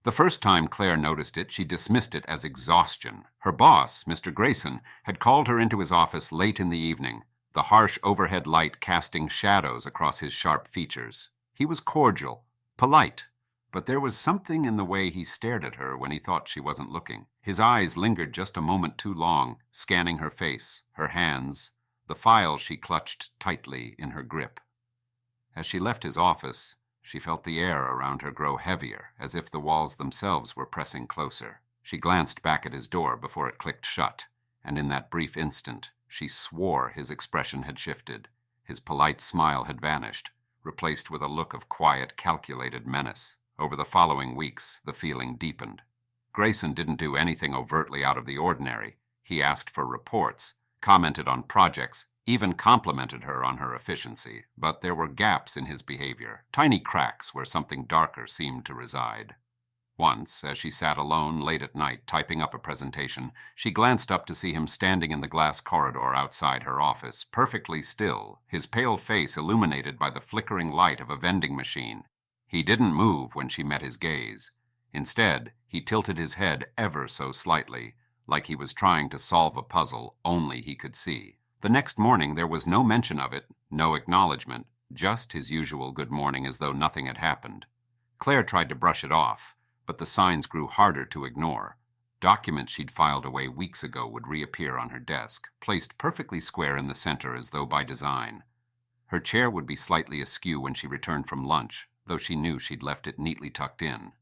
The first time Claire noticed it, she dismissed it as exhaustion. Her boss, Mr. Grayson, had called her into his office late in the evening, the harsh overhead light casting shadows across his sharp features. He was cordial, polite, but there was something in the way he stared at her when he thought she wasn't looking. His eyes lingered just a moment too long, scanning her face, her hands, the file she clutched tightly in her grip. As she left his office, she felt the air around her grow heavier, as if the walls themselves were pressing closer. She glanced back at his door before it clicked shut, and in that brief instant, she swore his expression had shifted. His polite smile had vanished, replaced with a look of quiet, calculated menace. Over the following weeks, the feeling deepened. Grayson didn't do anything overtly out of the ordinary. He asked for reports, commented on projects, even complimented her on her efficiency, but there were gaps in his behavior, tiny cracks where something darker seemed to reside. Once, as she sat alone late at night typing up a presentation, she glanced up to see him standing in the glass corridor outside her office, perfectly still, his pale face illuminated by the flickering light of a vending machine. He didn't move when she met his gaze. Instead, he tilted his head ever so slightly, like he was trying to solve a puzzle only he could see. The next morning there was no mention of it, no acknowledgement, just his usual good morning as though nothing had happened. Claire tried to brush it off, but the signs grew harder to ignore. Documents she'd filed away weeks ago would reappear on her desk, placed perfectly square in the center as though by design. Her chair would be slightly askew when she returned from lunch, though she knew she'd left it neatly tucked in.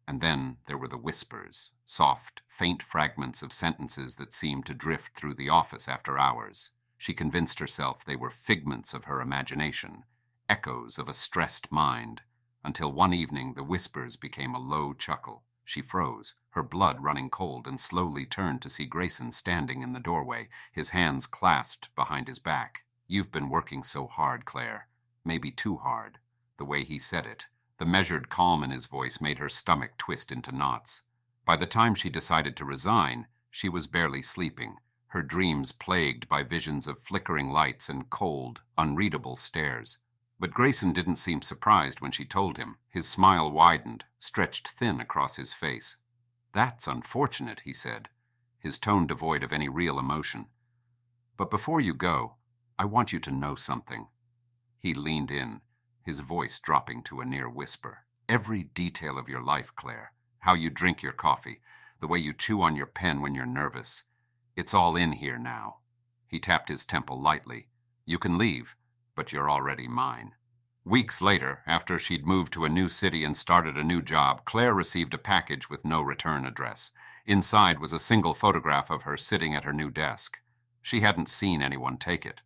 And then there were the whispers, soft, faint fragments of sentences that seemed to drift through the office after hours. She convinced herself they were figments of her imagination, echoes of a stressed mind, until one evening the whispers became a low chuckle. She froze, her blood running cold, and slowly turned to see Grayson standing in the doorway, his hands clasped behind his back. "You've been working so hard, Claire. Maybe too hard." The way he said it, the measured calm in his voice, made her stomach twist into knots. By the time she decided to resign, she was barely sleeping, her dreams plagued by visions of flickering lights and cold, unreadable stares. But Grayson didn't seem surprised when she told him. His smile widened, stretched thin across his face. "That's unfortunate," he said, his tone devoid of any real emotion. "But before you go, I want you to know something." He leaned in, his voice dropping to a near whisper. "Every detail of your life, Claire, how you drink your coffee, the way you chew on your pen when you're nervous, it's all in here now." He tapped his temple lightly. "You can leave, but you're already mine." Weeks later, after she'd moved to a new city and started a new job, Claire received a package with no return address. Inside was a single photograph of her sitting at her new desk. She hadn't seen anyone take it.